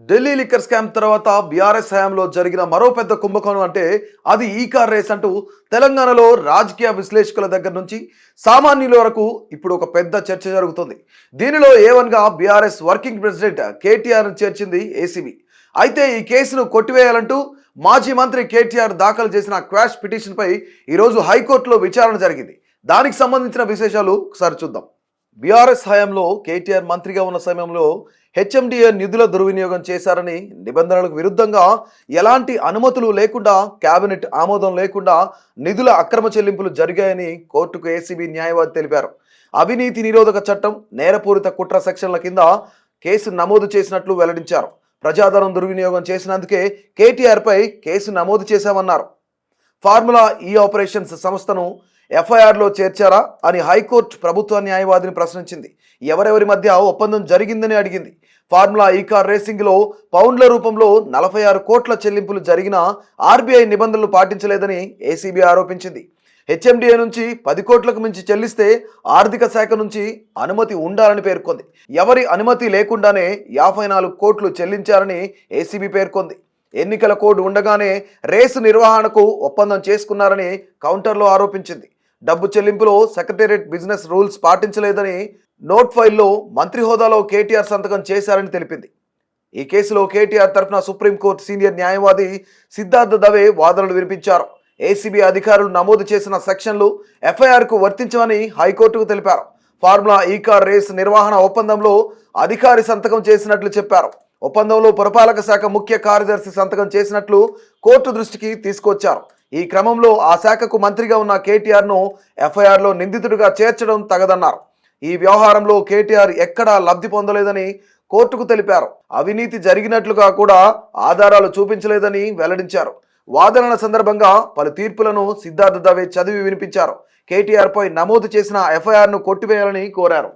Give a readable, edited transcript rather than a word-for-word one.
Delhi liquor scam తర్వాత BRS హయాంలో జరిగిన మరో పెద్ద కుంభకోణం అంటే అది ఈ కార్ రేస్ అంటూ తెలంగాణలో రాజకీయ విశ్లేషకుల దగ్గర నుంచి సామాన్యుల వరకు ఇప్పుడు ఒక పెద్ద చర్చ జరుగుతుంది. దీనిలో ఏవన్గా బీఆర్ఎస్ వర్కింగ్ ప్రెసిడెంట్ కేటీఆర్ చేర్చింది ఏసీబీ. అయితే ఈ కేసును కొట్టివేయాలంటూ మాజీ మంత్రి కేటీఆర్ దాఖలు చేసిన క్వాష్ పిటిషన్పై ఈరోజు హైకోర్టులో విచారణ జరిగింది. దానికి సంబంధించిన విశేషాలు ఒకసారి చూద్దాం. బీఆర్ఎస్ హయాంలో కేటీఆర్ మంత్రిగా ఉన్న సమయంలో హెచ్ఎండిఏ నిధుల దుర్వినియోగం చేశారని, నిబంధనలకు విరుద్ధంగా ఎలాంటి అనుమతులు లేకుండా, కేబినెట్ ఆమోదం లేకుండా నిధుల అక్రమ చెల్లింపులు జరిగాయని కోర్టుకు ఏసీబీ న్యాయవాది తెలిపారు. అవినీతి నిరోధక చట్టం, నేరపూరిత కుట్ర సెక్షన్ల కింద కేసు నమోదు చేసినట్లు వెల్లడించారు. ప్రజాధనం దుర్వినియోగం చేసినందుకే కేటీఆర్పై కేసు నమోదు చేశామన్నారు. ఫార్ములా ఈ ఆపరేషన్స్ సంస్థను ఎఫ్ఐఆర్లో చేర్చారా అని హైకోర్టు ప్రభుత్వ న్యాయవాదిని ప్రశ్నించింది. ఎవరెవరి మధ్య ఒప్పందం జరిగిందని అడిగింది. ఫార్ములా ఈ కార్ రేసింగ్లో పౌండ్ల రూపంలో 46 కోట్ల చెల్లింపులు జరిగిన ఆర్బీఐ నిబంధనలు పాటించలేదని ఏసీబీ ఆరోపించింది. హెచ్ఎండిఏ నుంచి 10 కోట్లకు మించి చెల్లిస్తే ఆర్థిక శాఖ నుంచి అనుమతి ఉండాలని పేర్కొంది. ఎవరి అనుమతి లేకుండానే 54 కోట్లు చెల్లించారని ఏసీబీ పేర్కొంది. ఎన్నికల కోడ్ ఉండగానే రేసు నిర్వహణకు ఒప్పందం చేసుకున్నారని కౌంటర్లో ఆరోపించింది. డబ్బు చెల్లింపులో సెక్రటేరియట్ బిజినెస్ రూల్స్ పాటించలేదని, నోట్ ఫైల్లో మంత్రి హోదాలో కేటీఆర్ సంతకం చేశారని తెలిపింది. ఈ కేసులో కేటీఆర్ తరఫున సుప్రీంకోర్టు సీనియర్ న్యాయవాది సిద్ధార్థ దవే వాదనలు వినిపించారు. ఏసీబీ అధికారులు నమోదు చేసిన సెక్షన్లు ఎఫ్ఐఆర్కు వర్తించమని హైకోర్టుకు తెలిపారు. ఫార్ములా ఈ కార్ రేస్ నిర్వహణ ఒప్పందంలో అధికారి సంతకం చేసినట్లు చెప్పారు. ఒప్పందంలో పురపాలక శాఖ ముఖ్య కార్యదర్శి సంతకం చేసినట్లు కోర్టు దృష్టికి తీసుకొచ్చారు. ఈ క్రమంలో ఆ శాఖకు మంత్రిగా ఉన్న కేటీఆర్ను ఎఫ్ఐఆర్లో నిందితుడిగా చేర్చడం తగదన్నారు. ఈ వ్యవహారంలో కేటీఆర్ ఎక్కడా లబ్ధి పొందలేదని కోర్టుకు తెలిపారు. అవినీతి జరిగినట్లుగా కూడా ఆధారాలు చూపించలేదని వెల్లడించారు. వాదనల సందర్భంగా పలు తీర్పులను సిద్ధార్థ దవే చదివి వినిపించారు. కేటీఆర్పై నమోదు చేసిన ఎఫ్ఐఆర్ను కొట్టివేయాలని కోరారు.